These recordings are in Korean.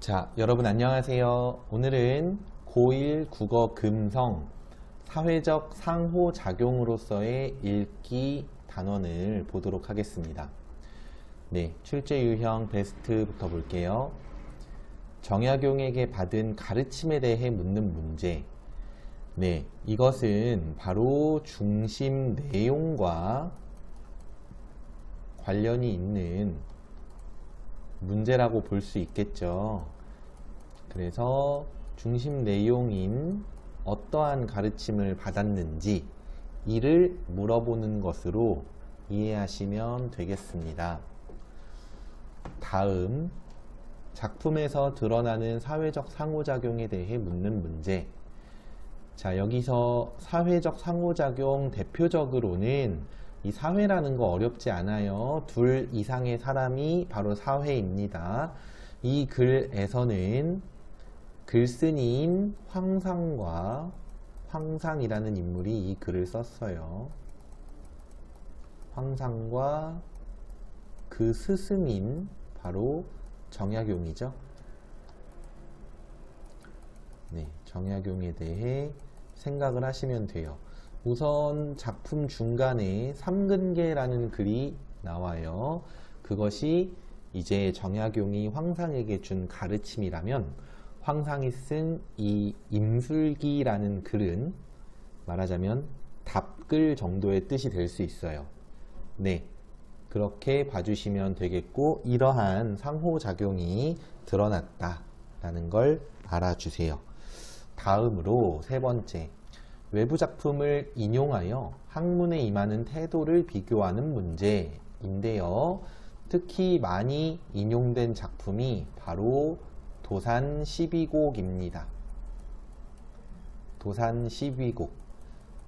자, 여러분 안녕하세요. 오늘은 고1 국어 금성 사회적 상호작용으로서의 읽기 단원을 보도록 하겠습니다. 네, 출제 유형 베스트부터 볼게요. 정약용에게 받은 가르침에 대해 묻는 문제. 네, 이것은 바로 중심 내용과 관련이 있는 문제라고 볼 수 있겠죠. 그래서 중심 내용인 어떠한 가르침을 받았는지 이를 물어보는 것으로 이해하시면 되겠습니다. 다음, 작품에서 드러나는 사회적 상호작용에 대해 묻는 문제. 자, 여기서 사회적 상호작용 대표적으로는 이 사회라는 거 어렵지 않아요. 둘 이상의 사람이 바로 사회입니다. 이 글에서는 글쓴이인 황상과 황상이라는 인물이 이 글을 썼어요. 황상과 그 스승인 바로 정약용이죠. 네, 정약용에 대해 생각을 하시면 돼요. 우선 작품 중간에 삼근계라는 글이 나와요. 그것이 이제 정약용이 황상에게 준 가르침이라면 황상이 쓴 이 임술기라는 글은 말하자면 답글 정도의 뜻이 될 수 있어요. 네, 그렇게 봐주시면 되겠고, 이러한 상호작용이 드러났다라는 걸 알아주세요. 다음으로 세 번째, 외부 작품을 인용하여 학문에 임하는 태도를 비교하는 문제인데요. 특히 많이 인용된 작품이 바로 도산 12곡입니다. 도산 12곡.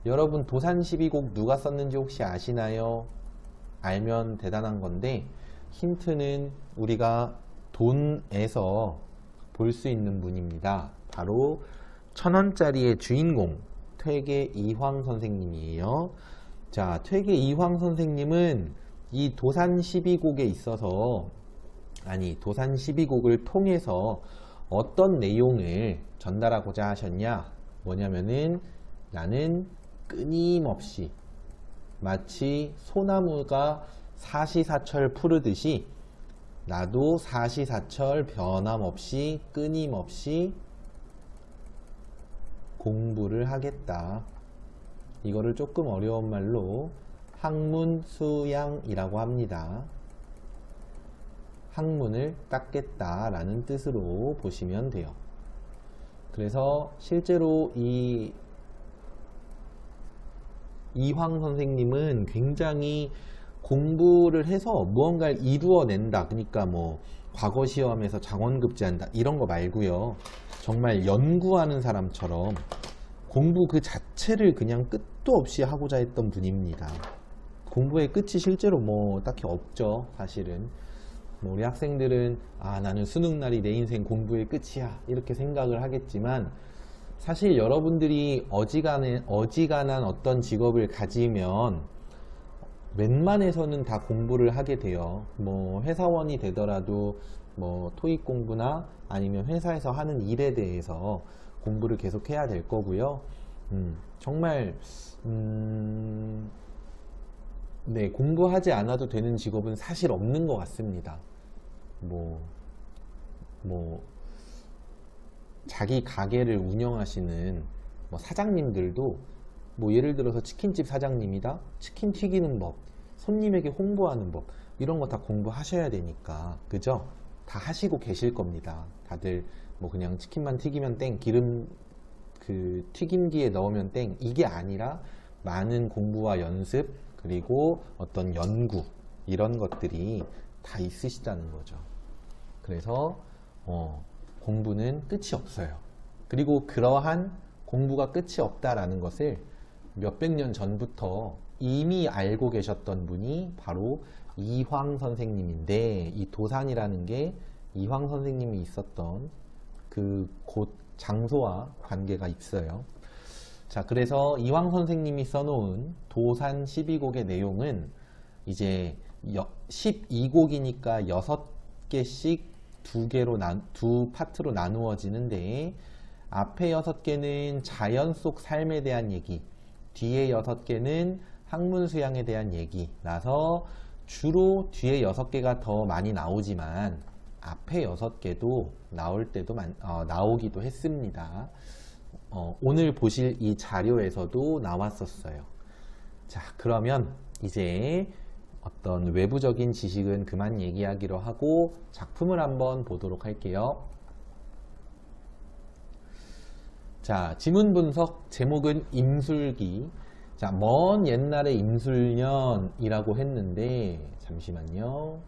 여러분, 도산 12곡 누가 썼는지 혹시 아시나요? 알면 대단한 건데, 힌트는 우리가 돈에서 볼 수 있는 분입니다. 바로 1000원짜리의 주인공, 퇴계 이황 선생님이에요. 자, 퇴계 이황 선생님은 이 도산 12곡에 있어서, 도산 12곡을 통해서 어떤 내용을 전달하고자 하셨냐? 뭐냐면은, 나는 끊임없이 마치 소나무가 사시사철 푸르듯이 나도 사시사철 변함없이 끊임없이 공부를 하겠다. 이거를 조금 어려운 말로 학문수양이라고 합니다. 학문을 닦겠다라는 뜻으로 보시면 돼요. 그래서 실제로 이 이황 선생님은 굉장히 공부를 해서 무언가를 이루어낸다. 그러니까 뭐 과거 시험에서 장원급제한다 이런 거 말고요. 정말 연구하는 사람처럼 공부 그 자체를 그냥 끝도 없이 하고자 했던 분입니다. 공부의 끝이 실제로 뭐 딱히 없죠. 사실은 뭐 우리 학생들은 나는 수능날이 내 인생 공부의 끝이야 이렇게 생각을 하겠지만, 사실 여러분들이 어지간한 어떤 직업을 가지면 웬만해서는 다 공부를 하게 돼요. 뭐 회사원이 되더라도 뭐 토익 공부나 아니면 회사에서 하는 일에 대해서 공부를 계속 해야 될 거고요. 정말 네, 공부하지 않아도 되는 직업은 사실 없는 것 같습니다. 자기 가게를 운영하시는 뭐 사장님들도 뭐 예를 들어서 치킨집 사장님이다, 치킨 튀기는 법, 손님에게 홍보하는 법, 이런 거 다 공부하셔야 되니까, 그죠? 다 하시고 계실 겁니다. 다들 뭐 그냥 치킨만 튀기면 땡, 기름 그 튀김기에 넣으면 땡, 이게 아니라 많은 공부와 연습, 그리고 어떤 연구, 이런 것들이 다 있으시다는 거죠. 그래서 공부는 끝이 없어요. 그리고 그러한 공부가 끝이 없다라는 것을 몇백 년 전부터 이미 알고 계셨던 분이 바로 이황 선생님인데, 이 도산이라는 게 이황 선생님이 있었던 그 곳 장소와 관계가 있어요. 자, 그래서 이황 선생님이 써놓은 도산 12곡의 내용은 이제 12곡이니까 6개씩 두 파트로 나누어지는데, 앞에 6개는 자연 속 삶에 대한 얘기, 뒤에 6개는 학문 수양에 대한 얘기라서 주로 뒤에 6개가 더 많이 나오지만 앞에 6개도 나올 때도 나오기도 했습니다. 오늘 보실 이 자료에서도 나왔었어요. 자, 그러면 이제 어떤 외부적인 지식은 그만 얘기하기로 하고 작품을 한번 보도록 할게요. 자, 지문 분석 제목은 임술기. 자, 먼 옛날의 임술년이라고 했는데, 잠시만요.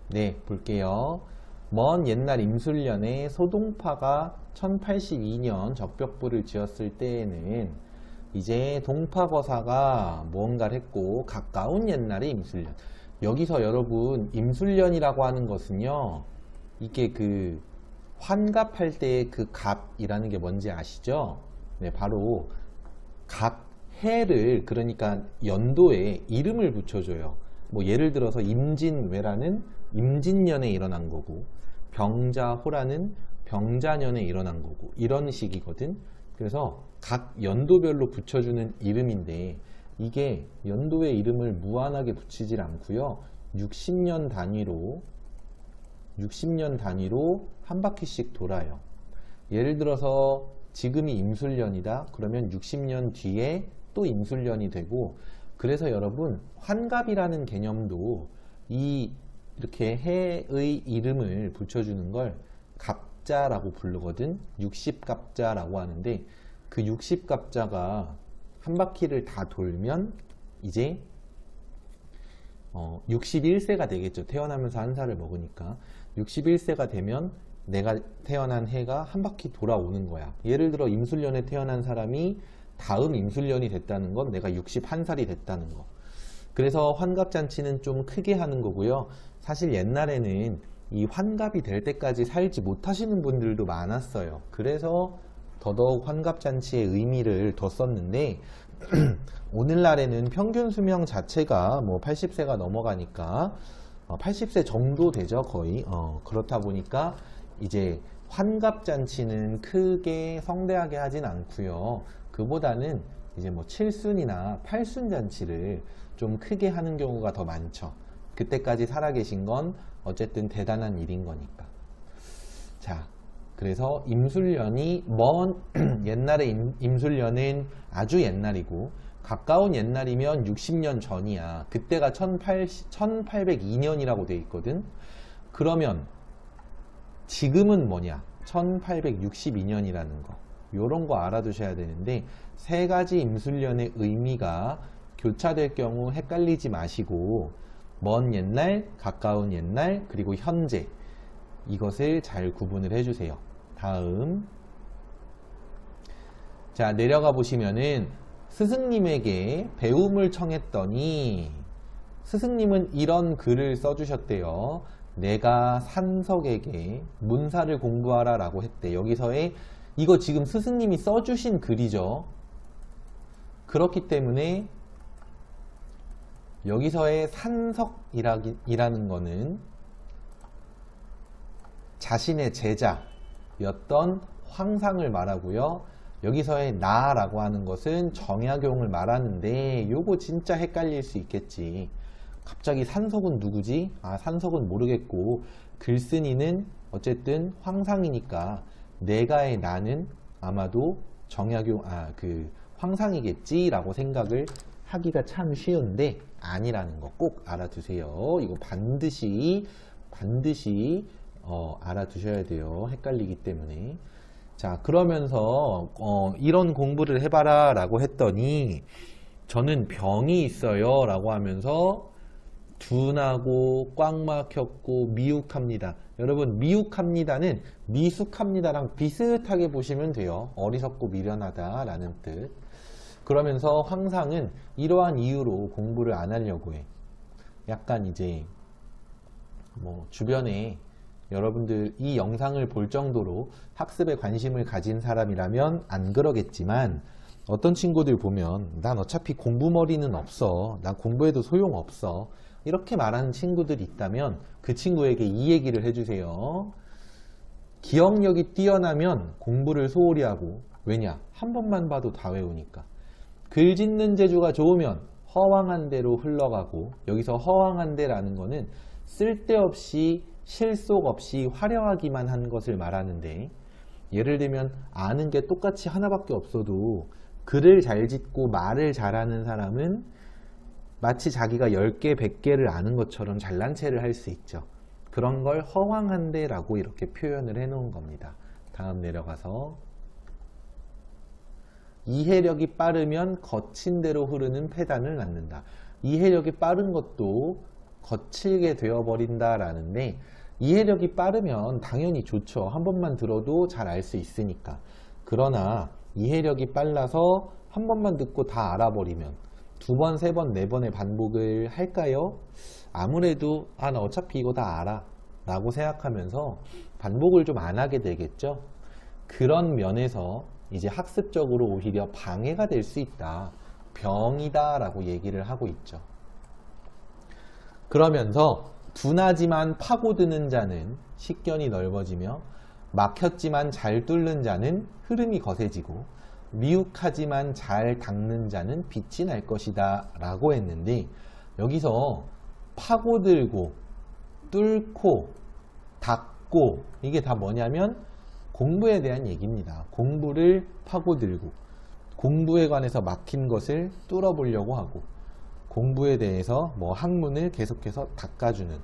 네, 볼게요. 먼 옛날 임술년에 소동파가 1082년 적벽부를 지었을 때에는 이제 동파거사가 무언가를 했고, 가까운 옛날의 임술년. 여기서 여러분, 임술년이라고 하는 것은요, 이게 그 환갑할 때의 그 갑이라는 게 뭔지 아시죠? 네, 바로 갑 해를, 그러니까 연도에 이름을 붙여줘요. 뭐 예를 들어서 임진왜라는 임진년에 일어난 거고, 병자호라는 병자년에 일어난 거고, 이런 식이거든. 그래서 각 연도별로 붙여주는 이름인데, 이게 연도의 이름을 무한하게 붙이질 않고요, 60년 단위로 한 바퀴씩 돌아요. 예를 들어서 지금이 임술년이다 그러면 60년 뒤에 또 임술년이 되고, 그래서 여러분 환갑이라는 개념도 이렇게 해의 이름을 붙여주는 걸 갑자라고 부르거든. 60갑자라고 하는데, 그 60갑자가 한 바퀴를 다 돌면 이제 61세가 되겠죠. 태어나면서 한 살을 먹으니까 61세가 되면 내가 태어난 해가 한 바퀴 돌아오는 거야. 예를 들어 임술년에 태어난 사람이 다음 임술년이 됐다는 건 내가 61살이 됐다는 거. 그래서 환갑잔치는 좀 크게 하는 거고요. 사실 옛날에는 이 환갑이 될 때까지 살지 못하시는 분들도 많았어요. 그래서 더더욱 환갑잔치의 의미를 뒀었는데, 오늘날에는 평균 수명 자체가 뭐 80세가 넘어가니까 80세 정도 되죠, 거의. 그렇다 보니까 이제 환갑잔치는 크게 성대하게 하진 않고요. 그보다는 이제 뭐 7순이나 8순 잔치를 좀 크게 하는 경우가 더 많죠. 그때까지 살아계신 건 어쨌든 대단한 일인 거니까. 자, 그래서 임술년이 먼 옛날의 임술년은 아주 옛날이고, 가까운 옛날이면 60년 전이야. 그때가 1802년이라고 돼 있거든. 그러면 지금은 뭐냐? 1862년이라는 거. 요런 거 알아두셔야 되는데, 세 가지 임술년의 의미가 교차될 경우 헷갈리지 마시고, 먼 옛날, 가까운 옛날, 그리고 현재, 이것을 잘 구분을 해주세요. 다음, 자, 내려가 보시면은 스승님에게 배움을 청했더니 스승님은 이런 글을 써주셨대요. 내가 산석에게 문사를 공부하라 라고 했대. 여기서의 이거 지금 스승님이 써주신 글이죠. 그렇기 때문에 여기서의 산석이라는 거는 자신의 제자였던 황상을 말하고요. 여기서의 나라고 하는 것은 정약용을 말하는데, 요거 진짜 헷갈릴 수 있겠지. 갑자기 산석은 누구지? 아, 산석은 모르겠고, 글쓴이는 어쨌든 황상이니까 내가의 나는 아마도 정약용, 황상이겠지 라고 생각을 하기가 참 쉬운데 아니라는 거 꼭 알아두세요. 이거 반드시 알아두셔야 돼요. 헷갈리기 때문에. 자, 그러면서 이런 공부를 해봐라 라고 했더니, 저는 병이 있어요 라고 하면서 둔하고 꽉 막혔고 미욱합니다. 여러분, 미욱합니다는 미숙합니다랑 비슷하게 보시면 돼요. 어리석고 미련하다 라는 뜻. 그러면서 황상은 이러한 이유로 공부를 안 하려고 해. 약간 이제 뭐 주변에 여러분들 이 영상을 볼 정도로 학습에 관심을 가진 사람이라면 안 그러겠지만, 어떤 친구들 보면 난 어차피 공부머리는 없어, 난 공부해도 소용없어, 이렇게 말하는 친구들이 있다면 그 친구에게 이 얘기를 해주세요. 기억력이 뛰어나면 공부를 소홀히 하고, 왜냐? 한 번만 봐도 다 외우니까. 글 짓는 재주가 좋으면 허황한 대로 흘러가고, 여기서 허황한 대라는 거는 쓸데없이 실속 없이 화려하기만 한 것을 말하는데, 예를 들면 아는 게 똑같이 하나밖에 없어도 글을 잘 짓고 말을 잘하는 사람은 마치 자기가 10개, 100개를 아는 것처럼 잘난 체를 할 수 있죠. 그런 걸 허황한데 라고 이렇게 표현을 해 놓은 겁니다. 다음 내려가서 이해력이 빠르면 거친 대로 흐르는 폐단을 낳는다. 이해력이 빠른 것도 거칠게 되어버린다 라는데, 이해력이 빠르면 당연히 좋죠. 한 번만 들어도 잘 알 수 있으니까. 그러나 이해력이 빨라서 한 번만 듣고 다 알아버리면 두 번, 세 번, 네 번의 반복을 할까요? 아무래도 나 어차피 이거 다 알아 라고 생각하면서 반복을 좀 안 하게 되겠죠. 그런 면에서 이제 학습적으로 오히려 방해가 될 수 있다, 병이다 라고 얘기를 하고 있죠. 그러면서 둔하지만 파고드는 자는 식견이 넓어지며, 막혔지만 잘 뚫는 자는 흐름이 거세지고, 미혹하지만 잘 닦는 자는 빛이 날 것이다 라고 했는데, 여기서 파고들고 뚫고 닦고 이게 다 뭐냐면 공부에 대한 얘기입니다. 공부를 파고들고, 공부에 관해서 막힌 것을 뚫어보려고 하고, 공부에 대해서 뭐 학문을 계속해서 닦아주는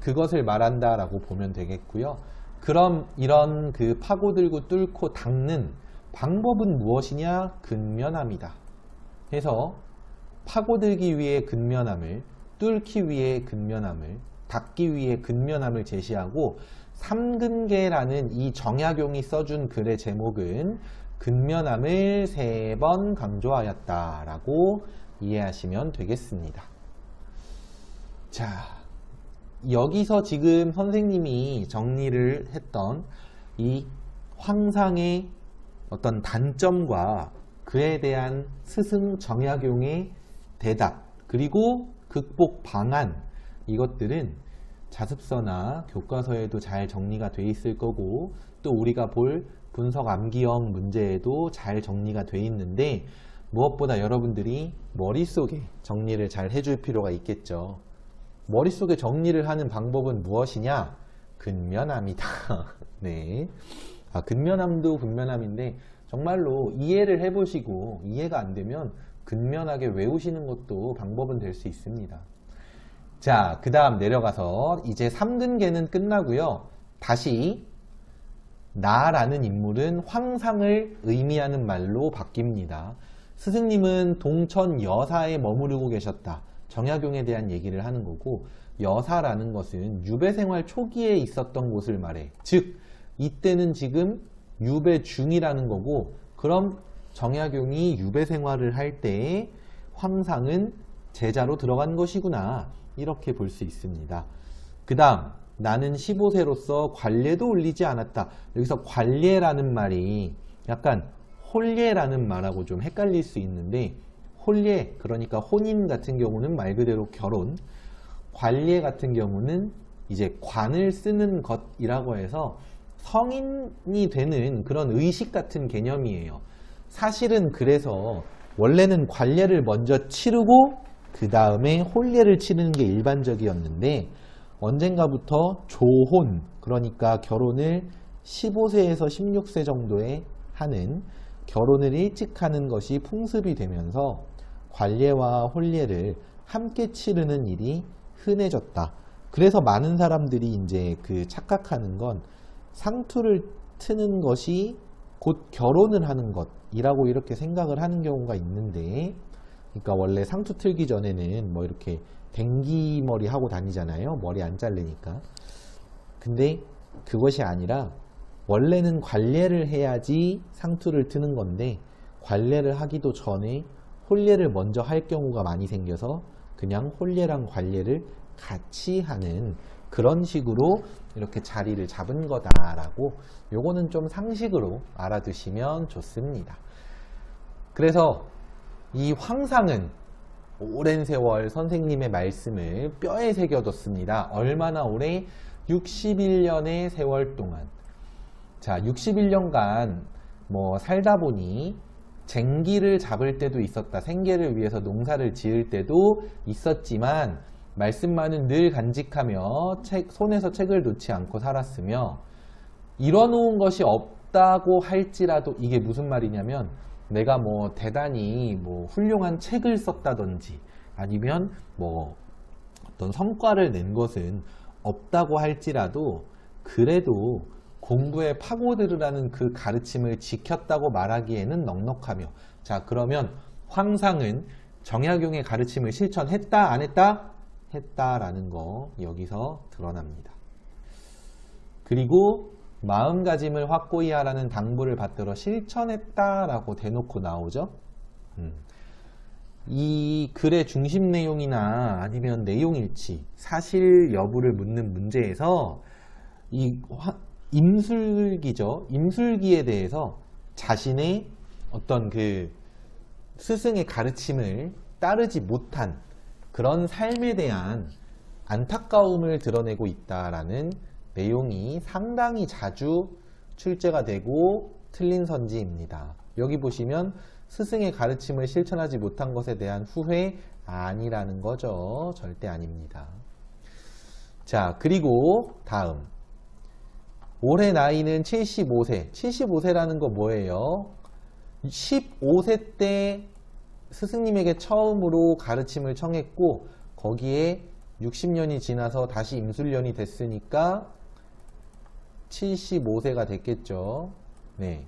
그것을 말한다 라고 보면 되겠고요. 그럼 이런 그 파고들고 뚫고 닦는 방법은 무엇이냐? 근면함이다. 그래서 파고들기 위해 근면함을, 뚫기 위해 근면함을, 닦기 위해 근면함을 제시하고, 삼근계라는 이 정약용이 써준 글의 제목은 근면함을 3번 강조하였다 라고 이해하시면 되겠습니다. 자, 여기서 지금 선생님이 정리를 했던 이 황상의 어떤 단점과 그에 대한 스승 정약용의 대답, 그리고 극복 방안, 이것들은 자습서나 교과서에도 잘 정리가 돼 있을 거고, 또 우리가 볼 분석 암기형 문제에도 잘 정리가 돼 있는데, 무엇보다 여러분들이 머릿속에 정리를 잘 해줄 필요가 있겠죠. 머릿속에 정리를 하는 방법은 무엇이냐? 근면함이다. 네. 근면함도 근면함인데 정말로 이해를 해보시고 이해가 안 되면 근면하게 외우시는 것도 방법은 될 수 있습니다. 자, 그 다음 내려가서 이제 3근계는 끝나고요. 다시 나라는 인물은 황상을 의미하는 말로 바뀝니다. 스승님은 동천 여사에 머무르고 계셨다. 정약용에 대한 얘기를 하는 거고, 여사라는 것은 유배생활 초기에 있었던 곳을 말해. 즉 이때는 지금 유배 중이라는 거고, 그럼 정약용이 유배생활을 할 때에 황상은 제자로 들어간 것이구나, 이렇게 볼 수 있습니다. 그 다음 나는 15세로서 관례도 올리지 않았다. 여기서 관례라는 말이 약간 혼례라는 말하고 좀 헷갈릴 수 있는데, 혼례, 그러니까 혼인 같은 경우는 말 그대로 결혼, 관례 같은 경우는 이제 관을 쓰는 것이라고 해서 성인이 되는 그런 의식 같은 개념이에요. 사실은 그래서 원래는 관례를 먼저 치르고 그 다음에 혼례를 치르는 게 일반적이었는데, 언젠가부터 조혼, 그러니까 결혼을 15세에서 16세 정도에 하는, 결혼을 일찍 하는 것이 풍습이 되면서 관례와 혼례를 함께 치르는 일이 흔해졌다. 그래서 많은 사람들이 이제 그 착각하는 건 상투를 트는 것이 곧 결혼을 하는 것이라고 이렇게 생각을 하는 경우가 있는데, 그러니까 원래 상투 틀기 전에는 뭐 이렇게 댕기머리 하고 다니잖아요. 머리 안 자르니까. 근데 그것이 아니라 원래는 관례를 해야지 상투를 트는 건데, 관례를 하기도 전에 혼례를 먼저 할 경우가 많이 생겨서 그냥 혼례랑 관례를 같이 하는 그런 식으로 이렇게 자리를 잡은 거다라고, 요거는 좀 상식으로 알아두시면 좋습니다. 그래서 이 황상은 오랜 세월 선생님의 말씀을 뼈에 새겨뒀습니다. 얼마나 오래? 61년의 세월 동안. 자, 61년간 뭐 살다 보니 쟁기를 잡을 때도 있었다. 생계를 위해서 농사를 지을 때도 있었지만 말씀만은 늘 간직하며 손에서 책을 놓지 않고 살았으며 이뤄놓은 것이 없다고 할지라도 이게 무슨 말이냐면 내가 뭐 대단히 뭐 훌륭한 책을 썼다든지 아니면 뭐 어떤 성과를 낸 것은 없다고 할지라도 그래도 공부에 파고들으라는 그 가르침을 지켰다고 말하기에는 넉넉하며 자 그러면 황상은 정약용의 가르침을 실천했다 안 했다? 했다라는 거 여기서 드러납니다. 그리고 마음가짐을 확고히 하라는 당부를 받들어 실천했다라고 대놓고 나오죠. 이 글의 중심 내용이나 아니면 내용일치, 사실 여부를 묻는 문제에서 이 임술기죠. 임술기에 대해서 자신의 어떤 그 스승의 가르침을 따르지 못한 그런 삶에 대한 안타까움을 드러내고 있다라는 내용이 상당히 자주 출제가 되고 틀린 선지입니다. 여기 보시면 스승의 가르침을 실천하지 못한 것에 대한 후회 아니라는 거죠. 절대 아닙니다. 자, 그리고 다음. 올해 나이는 75세. 75세라는 거 뭐예요? 15세 때 스승님에게 처음으로 가르침을 청했고 거기에 60년이 지나서 다시 임술년이 됐으니까 75세가 됐겠죠. 네.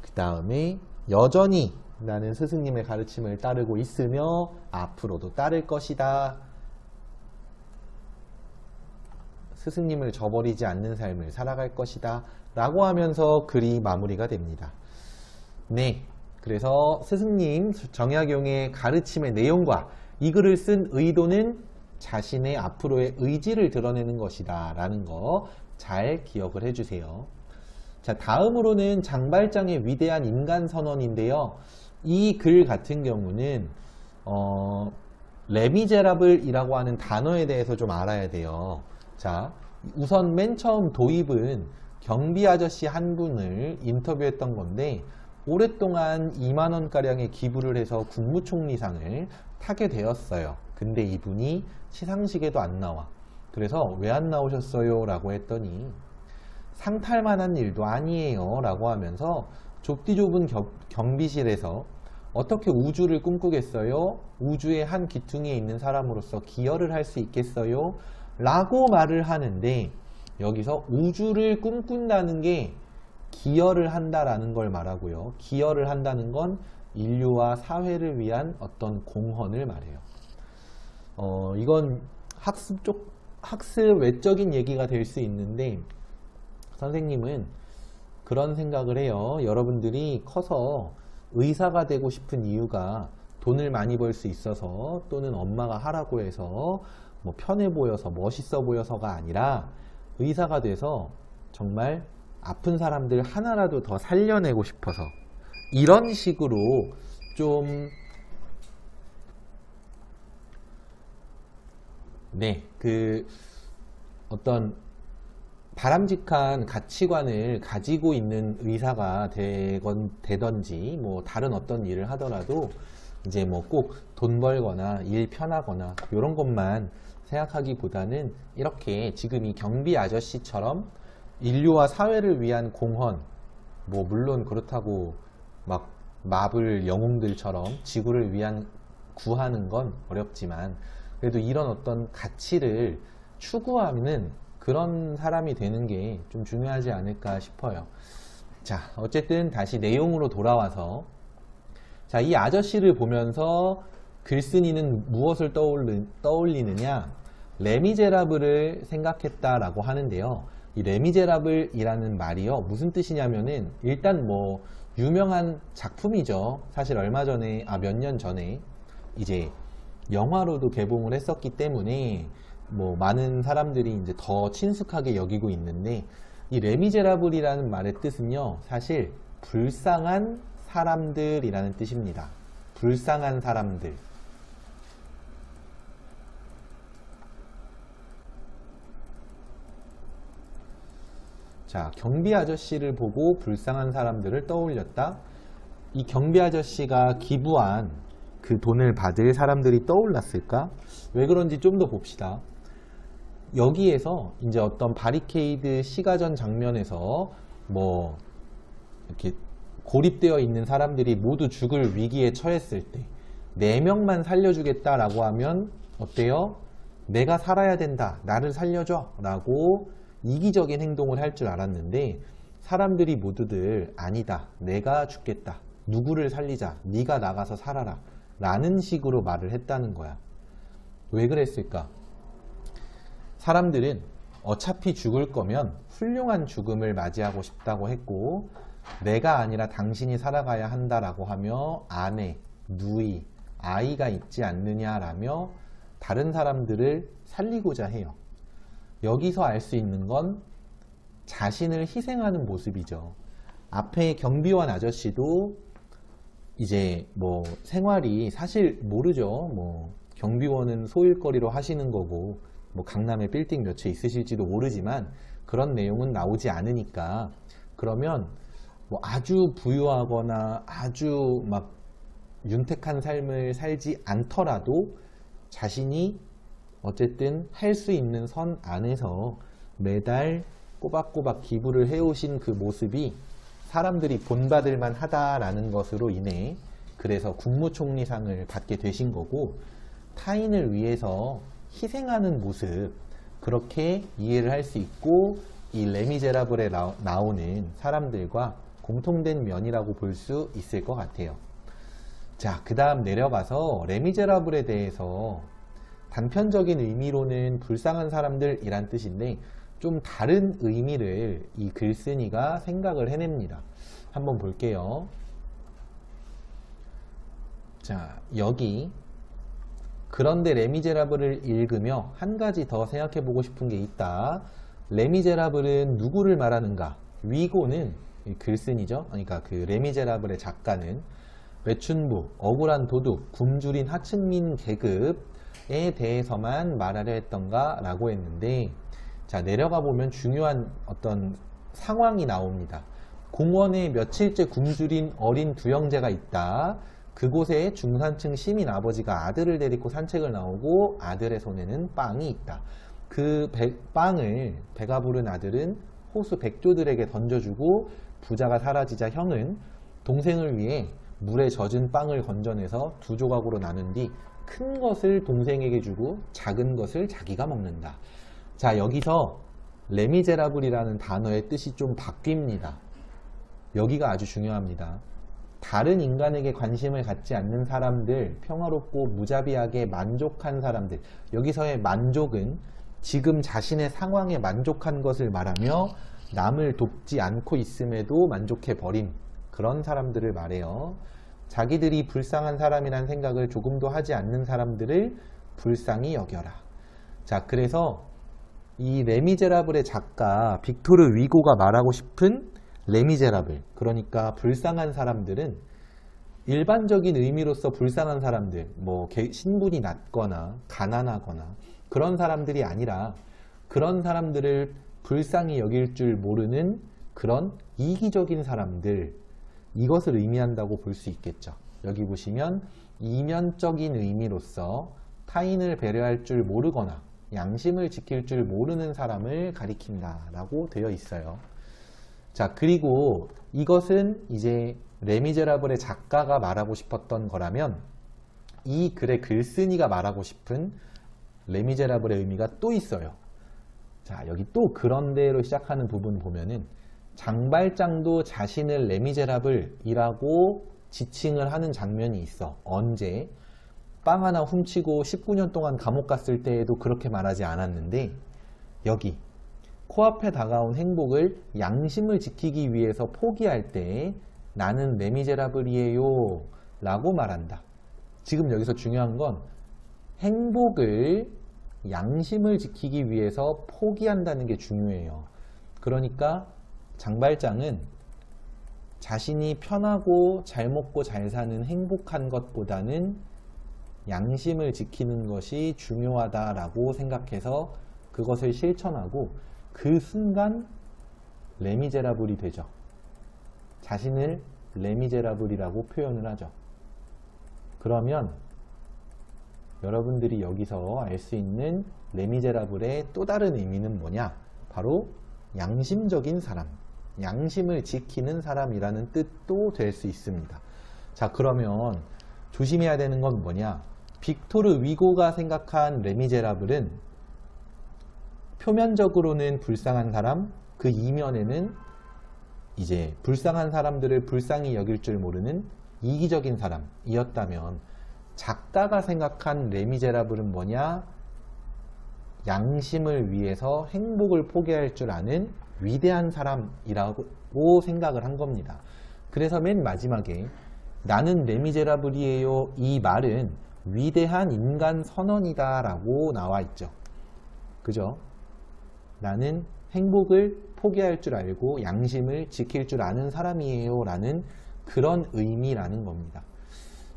그 다음에 여전히 나는 스승님의 가르침을 따르고 있으며 앞으로도 따를 것이다. 스승님을 저버리지 않는 삶을 살아갈 것이다. 라고 하면서 글이 마무리가 됩니다. 네. 그래서 스승님 정약용의 가르침의 내용과 이 글을 쓴 의도는 자신의 앞으로의 의지를 드러내는 것이다 라는 거 잘 기억을 해주세요. 자, 다음으로는 장발장의 위대한 인간선언인데요. 이 글 같은 경우는 레미제라블이라고 하는 단어에 대해서 좀 알아야 돼요. 자, 우선 맨 처음 도입은 경비 아저씨 한 분을 인터뷰했던 건데 오랫동안 2만원가량의 기부를 해서 국무총리상을 타게 되었어요. 근데 이분이 시상식에도 안 나와. 그래서 왜 안 나오셨어요? 라고 했더니 상 탈만한 일도 아니에요. 라고 하면서 좁디 좁은 경비실에서 어떻게 우주를 꿈꾸겠어요? 우주의 한 기퉁이에 있는 사람으로서 기여를 할 수 있겠어요? 라고 말을 하는데 여기서 우주를 꿈꾼다는 게 기여를 한다라는 걸 말하고요. 기여를 한다는 건 인류와 사회를 위한 어떤 공헌을 말해요. 이건 학습 외적인 얘기가 될 수 있는데 선생님은 그런 생각을 해요. 여러분들이 커서 의사가 되고 싶은 이유가 돈을 많이 벌 수 있어서 또는 엄마가 하라고 해서 뭐 편해 보여서 멋있어 보여서가 아니라 의사가 돼서 정말 아픈 사람들 하나라도 더 살려내고 싶어서 이런 식으로 좀 어떤 바람직한 가치관을 가지고 있는 의사가 되던지 뭐 다른 어떤 일을 하더라도 이제 뭐 꼭 돈 벌거나 일 편하거나 이런 것만 생각하기보다는 이렇게 지금 이 경비 아저씨처럼 인류와 사회를 위한 공헌, 뭐 물론 그렇다고 막 마블 영웅들처럼 지구를 위한 구하는 건 어렵지만 그래도 이런 어떤 가치를 추구하는 그런 사람이 되는 게 좀 중요하지 않을까 싶어요. 자, 어쨌든 다시 내용으로 돌아와서 자, 이 아저씨를 보면서 글쓴이는 무엇을 떠올리느냐? 레미제라블을 생각했다라고 하는데요. 이 레미제라블이라는 말이요. 무슨 뜻이냐면은 일단 뭐 유명한 작품이죠. 사실 얼마 전에 몇 년 전에 이제 영화로도 개봉을 했었기 때문에 뭐 많은 사람들이 이제 더 친숙하게 여기고 있는데 이 레미제라블이라는 말의 뜻은요. 사실 불쌍한 사람들이라는 뜻입니다. 불쌍한 사람들. 자, 경비 아저씨를 보고 불쌍한 사람들을 떠올렸다. 이 경비 아저씨가 기부한 그 돈을 받을 사람들이 떠올랐을까? 왜 그런지 좀 더 봅시다. 여기에서 이제 어떤 바리케이드 시가전 장면에서 뭐 이렇게 고립되어 있는 사람들이 모두 죽을 위기에 처했을 때 4명만 살려주겠다라고 하면 어때요? 내가 살아야 된다. 나를 살려줘. 라고 이기적인 행동을 할 줄 알았는데 사람들이 모두들 아니다. 내가 죽겠다. 누구를 살리자. 네가 나가서 살아라. 라는 식으로 말을 했다는 거야. 왜 그랬을까? 사람들은 어차피 죽을 거면 훌륭한 죽음을 맞이하고 싶다고 했고 내가 아니라 당신이 살아가야 한다라고 하며 아내, 누이, 아이가 있지 않느냐라며 다른 사람들을 살리고자 해요. 여기서 알 수 있는 건 자신을 희생하는 모습이죠. 앞에 경비원 아저씨도 이제 뭐 생활이 사실 모르죠. 뭐 경비원은 소일거리로 하시는 거고 뭐 강남에 빌딩 몇 채 있으실지도 모르지만 그런 내용은 나오지 않으니까 그러면 뭐 아주 부유하거나 아주 막 윤택한 삶을 살지 않더라도 자신이 어쨌든 할 수 있는 선 안에서 매달 꼬박꼬박 기부를 해오신 그 모습이 사람들이 본받을 만하다라는 것으로 인해 그래서 국무총리상을 받게 되신 거고 타인을 위해서 희생하는 모습 그렇게 이해를 할 수 있고 이 레미제라블에 나오는 사람들과 공통된 면이라고 볼 수 있을 것 같아요. 자, 그 다음 내려가서 레미제라블에 대해서 단편적인 의미로는 불쌍한 사람들이란 뜻인데 좀 다른 의미를 이 글쓴이가 생각을 해냅니다. 한번 볼게요. 자, 여기 그런데 레미제라블을 읽으며 한 가지 더 생각해 보고 싶은 게 있다. 레미제라블은 누구를 말하는가? 위고는 글쓴이죠. 그러니까 그 레미제라블의 작가는 외춘부, 억울한 도둑, 굶주린 하층민 계급에 대해서만 말하려 했던가 라고 했는데 자, 내려가 보면 중요한 어떤 상황이 나옵니다. 공원에 며칠째 굶주린 어린 두 형제가 있다. 그곳에 중산층 시민 아버지가 아들을 데리고 산책을 나오고 아들의 손에는 빵이 있다. 그 빵을 배가 부른 아들은 호수 백조들에게 던져주고 부자가 사라지자 형은 동생을 위해 물에 젖은 빵을 건져내서 두 조각으로 나눈 뒤 큰 것을 동생에게 주고 작은 것을 자기가 먹는다. 자, 여기서 레미제라블이라는 단어의 뜻이 좀 바뀝니다. 여기가 아주 중요합니다. 다른 인간에게 관심을 갖지 않는 사람들, 평화롭고 무자비하게 만족한 사람들. 여기서의 만족은 지금 자신의 상황에 만족한 것을 말하며 남을 돕지 않고 있음에도 만족해버린 그런 사람들을 말해요. 자기들이 불쌍한 사람이란 생각을 조금도 하지 않는 사람들을 불쌍히 여겨라. 자, 그래서 이 레미제라블의 작가 빅토르 위고가 말하고 싶은 레미제라블, 그러니까 불쌍한 사람들은 일반적인 의미로서 불쌍한 사람들, 뭐 신분이 낮거나 가난하거나 그런 사람들이 아니라 그런 사람들을 불쌍히 여길 줄 모르는 그런 이기적인 사람들, 이것을 의미한다고 볼 수 있겠죠. 여기 보시면 이면적인 의미로서 타인을 배려할 줄 모르거나 양심을 지킬 줄 모르는 사람을 가리킨다 라고 되어 있어요. 자, 그리고 이것은 이제 레미제라블의 작가가 말하고 싶었던 거라면 이 글의 글쓴이가 말하고 싶은 레미제라블의 의미가 또 있어요. 자, 여기 또 그런데로 시작하는 부분 보면은 장발장도 자신을 레미제라블이라고 지칭을 하는 장면이 있어. 언제? 빵 하나 훔치고 19년 동안 감옥 갔을 때에도 그렇게 말하지 않았는데 여기 코앞에 다가온 행복을 양심을 지키기 위해서 포기할 때 나는 레미제라블이에요 라고 말한다. 지금 여기서 중요한 건 행복을 양심을 지키기 위해서 포기한다는 게 중요해요. 그러니까 장발장은 자신이 편하고 잘 먹고 잘 사는 행복한 것보다는 양심을 지키는 것이 중요하다라고 생각해서 그것을 실천하고 그 순간 레미제라블이 되죠. 자신을 레미제라블이라고 표현을 하죠. 그러면 여러분들이 여기서 알 수 있는 레미제라블의 또 다른 의미는 뭐냐? 바로 양심적인 사람, 양심을 지키는 사람이라는 뜻도 될 수 있습니다. 자, 그러면 조심해야 되는 건 뭐냐? 빅토르 위고가 생각한 레미제라블은 표면적으로는 불쌍한 사람, 그 이면에는 이제 불쌍한 사람들을 불쌍히 여길 줄 모르는 이기적인 사람이었다면, 작가가 생각한 레미제라블은 뭐냐? 양심을 위해서 행복을 포기할 줄 아는 위대한 사람이라고 생각을 한 겁니다. 그래서 맨 마지막에 나는 레미제라블이에요, 이 말은 위대한 인간 선언이다 라고 나와 있죠. 그죠? 나는 행복을 포기할 줄 알고 양심을 지킬 줄 아는 사람이에요 라는 그런 의미라는 겁니다.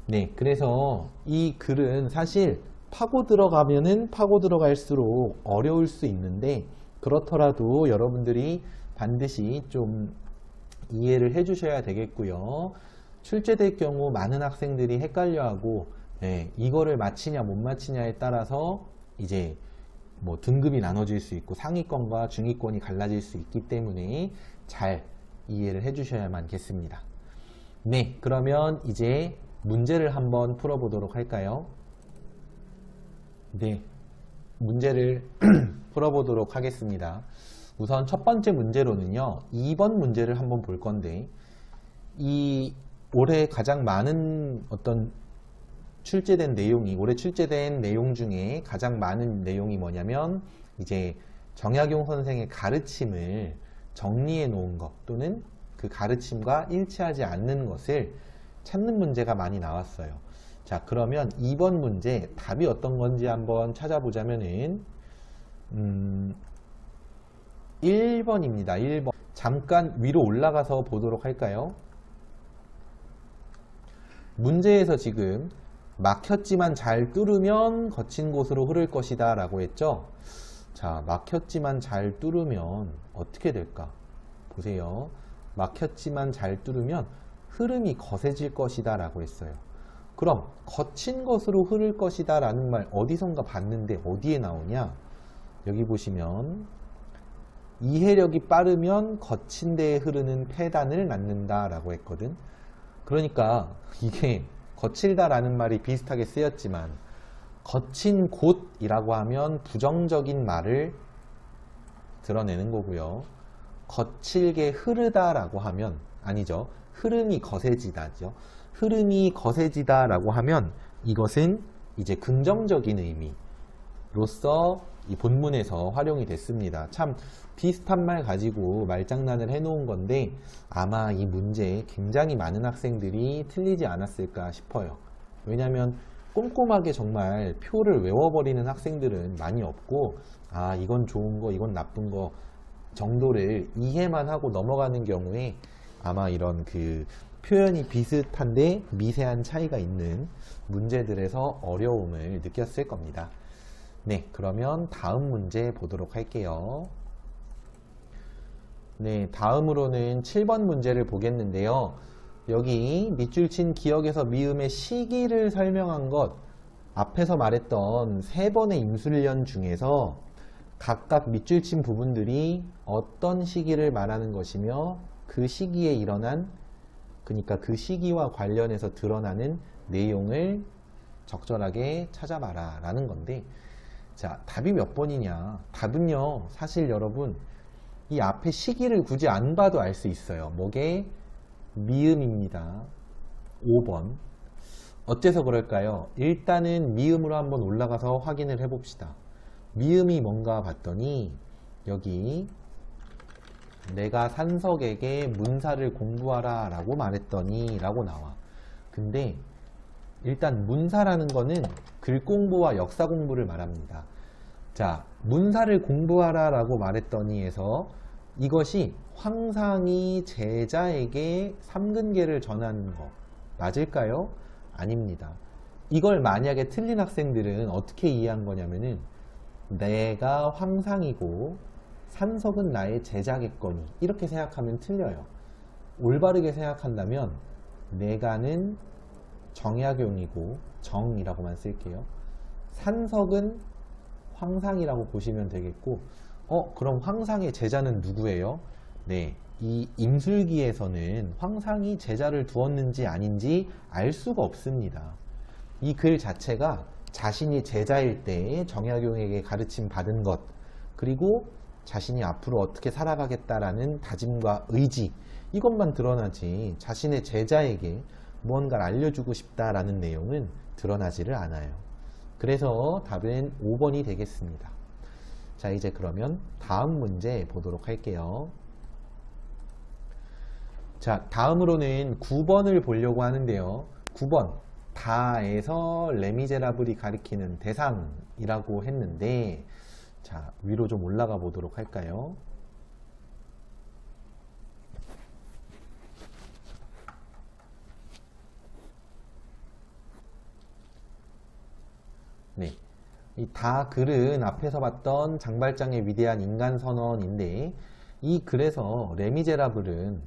네, 그래서 이 글은 사실 파고 들어가면은 파고 들어갈수록 어려울 수 있는데, 그렇더라도 여러분들이 반드시 좀 이해를 해 주셔야 되겠고요. 출제될 경우 많은 학생들이 헷갈려하고, 네, 이거를 맞히냐 못 맞히냐에 따라서 이제 뭐 등급이 나눠질 수 있고 상위권과 중위권이 갈라질 수 있기 때문에 잘 이해를 해 주셔야만겠습니다. 네, 그러면 이제 문제를 한번 풀어보도록 할까요? 네, 문제를 풀어보도록 하겠습니다. 우선 첫 번째 문제로는요, 2번 문제를 한번 볼 건데, 이 올해 가장 많은 어떤 출제된 내용이, 올해 출제된 내용 중에 가장 많은 내용이 뭐냐면, 이제 정약용 선생의 가르침을 정리해 놓은 것, 또는 그 가르침과 일치하지 않는 것을 찾는 문제가 많이 나왔어요. 자, 그러면 2번 문제 답이 어떤 건지 한번 찾아보자면은 1번입니다. 1번. 잠깐 위로 올라가서 보도록 할까요? 문제에서 지금 막혔지만 잘 뚫으면 거친 곳으로 흐를 것이다 라고 했죠. 자, 막혔지만 잘 뚫으면 어떻게 될까? 보세요. 막혔지만 잘 뚫으면 흐름이 거세질 것이다 라고 했어요. 그럼 거친 것으로 흐를 것이다 라는 말 어디선가 봤는데 어디에 나오냐? 여기 보시면 이해력이 빠르면 거친 데에 흐르는 폐단을 낳는다 라고 했거든. 그러니까 이게 거칠다 라는 말이 비슷하게 쓰였지만, 거친 곳이라고 하면 부정적인 말을 드러내는 거고요. 거칠게 흐르다 라고 하면, 아니죠, 흐름이 거세지다죠. 흐름이 거세지다 라고 하면 이것은 이제 긍정적인 의미로서 이 본문에서 활용이 됐습니다. 참 비슷한 말 가지고 말장난을 해 놓은 건데, 아마 이 문제에 굉장히 많은 학생들이 틀리지 않았을까 싶어요. 왜냐하면 꼼꼼하게 정말 표를 외워버리는 학생들은 많이 없고, 아, 이건 좋은 거, 이건 나쁜 거 정도를 이해만 하고 넘어가는 경우에 아마 이런 그 표현이 비슷한데 미세한 차이가 있는 문제들에서 어려움을 느꼈을 겁니다. 네, 그러면 다음 문제 보도록 할게요. 네, 다음으로는 7번 문제를 보겠는데요. 여기 밑줄 친 기억에서 미음의 시기를 설명한 것, 앞에서 말했던 3번의 임술련 중에서 각각 밑줄 친 부분들이 어떤 시기를 말하는 것이며 그 시기에 일어난, 그러니까 그 시기와 관련해서 드러나는 내용을 적절하게 찾아봐라 라는 건데, 자, 답이 몇 번이냐? 답은요, 사실 여러분 이 앞에 시기를 굳이 안 봐도 알 수 있어요. 뭐게? 미음입니다. 5번. 어째서 그럴까요? 일단은 미음으로 한번 올라가서 확인을 해 봅시다. 미음이 뭔가 봤더니 여기 내가 산석에게 문사를 공부하라 라고 말했더니 라고 나와. 근데 일단 문사라는 거는 글 공부와 역사 공부를 말합니다. 자, 문사를 공부하라 라고 말했더니 에서 이것이 황상이 제자에게 삼근계를 전하는 거 맞을까요? 아닙니다. 이걸 만약에 틀린 학생들은 어떻게 이해한 거냐면은 내가 황상이고 산석은 나의 제자겠거니 이렇게 생각하면 틀려요. 올바르게 생각한다면 내가는 정약용이고 정이라고만 쓸게요. 산석은 황상이라고 보시면 되겠고 그럼 황상의 제자는 누구예요? 네, 이 임술기에서는 황상이 제자를 두었는지 아닌지 알 수가 없습니다. 이 글 자체가 자신이 제자일 때 정약용에게 가르침 받은 것 그리고 자신이 앞으로 어떻게 살아가겠다라는 다짐과 의지 이것만 드러나지 자신의 제자에게 무언가를 알려주고 싶다라는 내용은 드러나지를 않아요. 그래서 답은 5번이 되겠습니다. 자, 이제 그러면 다음 문제 보도록 할게요. 자, 다음으로는 9번을 보려고 하는데요. 9번 다에서 레미제라블이 가리키는 대상이라고 했는데 자, 위로 좀 올라가 보도록 할까요? 네, 이 다 글은 앞에서 봤던 장발장의 위대한 인간 선언인데 이 글에서 레미제라블은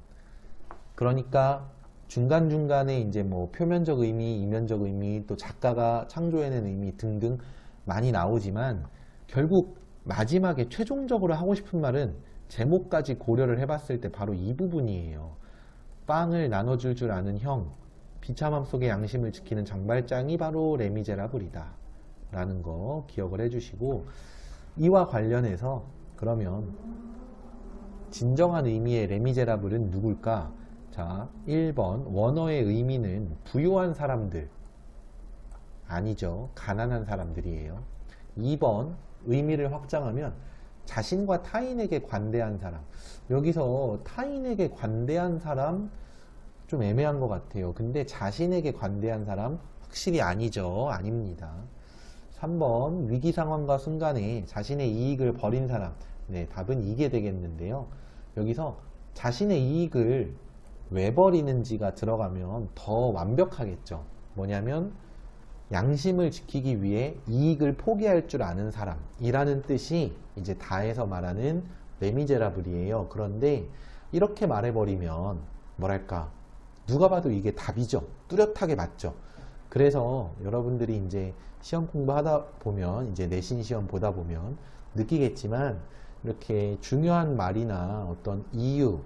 그러니까 중간중간에 이제 뭐 표면적 의미, 이면적 의미, 또 작가가 창조해낸 의미 등등 많이 나오지만 결국 마지막에 최종적으로 하고 싶은 말은 제목까지 고려를 해봤을 때 바로 이 부분이에요. 빵을 나눠줄 줄 아는 형, 비참함 속의 양심을 지키는 장발장이 바로 레미제라블이다 라는 거 기억을 해주시고 이와 관련해서 그러면 진정한 의미의 레미제라블은 누굴까? 자, 1번 원어의 의미는 부유한 사람들 아니죠. 가난한 사람들이에요. 2번 의미를 확장하면 자신과 타인에게 관대한 사람. 여기서 타인에게 관대한 사람 좀 애매한 것 같아요. 근데 자신에게 관대한 사람 확실히 아니죠. 아닙니다. 3번 위기 상황과 순간에 자신의 이익을 버린 사람. 네, 답은 이게 되겠는데요. 여기서 자신의 이익을 왜 버리는지가 들어가면 더 완벽하겠죠. 뭐냐면 양심을 지키기 위해 이익을 포기할 줄 아는 사람이라는 뜻이 이제 다에서 말하는 레미제라블이에요. 그런데 이렇게 말해버리면 뭐랄까 누가 봐도 이게 답이죠. 뚜렷하게 맞죠. 그래서 여러분들이 이제 시험 공부하다 보면 이제 내신 시험 보다 보면 느끼겠지만 이렇게 중요한 말이나 어떤 이유,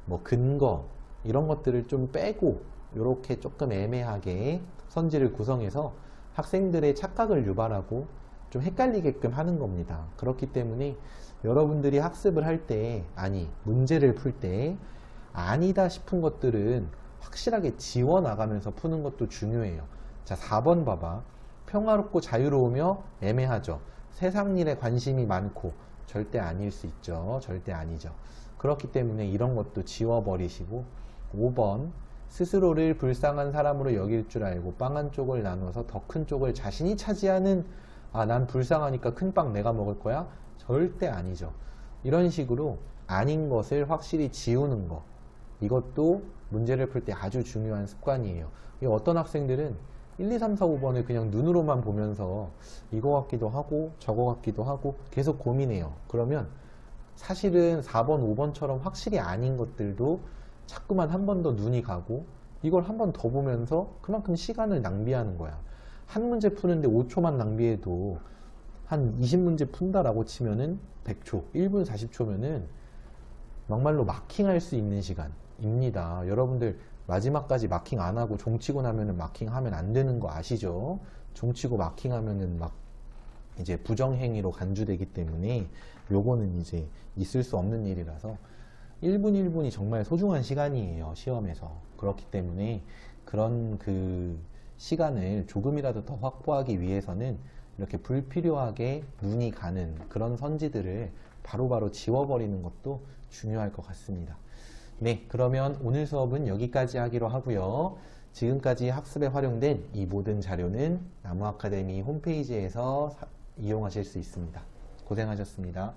뭐 근거 이런 것들을 좀 빼고 이렇게 조금 애매하게 선지를 구성해서 학생들의 착각을 유발하고 좀 헷갈리게끔 하는 겁니다. 그렇기 때문에 여러분들이 학습을 할 때, 아니 문제를 풀 때 아니다 싶은 것들은 확실하게 지워나가면서 푸는 것도 중요해요. 자, 4번 봐봐. 평화롭고 자유로우며 애매하죠. 세상 일에 관심이 많고 절대 아닐 수 있죠. 절대 아니죠. 그렇기 때문에 이런 것도 지워버리시고 5번 스스로를 불쌍한 사람으로 여길 줄 알고 빵 한 쪽을 나눠서 더 큰 쪽을 자신이 차지하는 난 불쌍하니까 큰 빵 내가 먹을 거야? 절대 아니죠. 이런 식으로 아닌 것을 확실히 지우는 거 이것도 문제를 풀 때 아주 중요한 습관이에요. 어떤 학생들은 1, 2, 3, 4, 5번을 그냥 눈으로만 보면서 이거 같기도 하고 저거 같기도 하고 계속 고민해요. 그러면 사실은 4번, 5번처럼 확실히 아닌 것들도 자꾸만 한 번 더 눈이 가고 이걸 한 번 더 보면서 그만큼 시간을 낭비하는 거야. 한 문제 푸는데 5초만 낭비해도 한 20문제 푼다라고 치면은 100초, 1분 40초면은 막말로 마킹할 수 있는 시간입니다. 여러분들 마지막까지 마킹 안 하고 종치고 나면은 마킹하면 안 되는 거 아시죠? 종치고 마킹하면은 막 이제 부정행위로 간주되기 때문에 요거는 이제 있을 수 없는 일이라서 1분 1분이 정말 소중한 시간이에요. 시험에서. 그렇기 때문에 그런 그 시간을 조금이라도 더 확보하기 위해서는 이렇게 불필요하게 눈이 가는 그런 선지들을 바로바로 지워버리는 것도 중요할 것 같습니다. 네, 그러면 오늘 수업은 여기까지 하기로 하고요. 지금까지 학습에 활용된 이 모든 자료는 나무아카데미 홈페이지에서 이용하실 수 있습니다. 고생하셨습니다.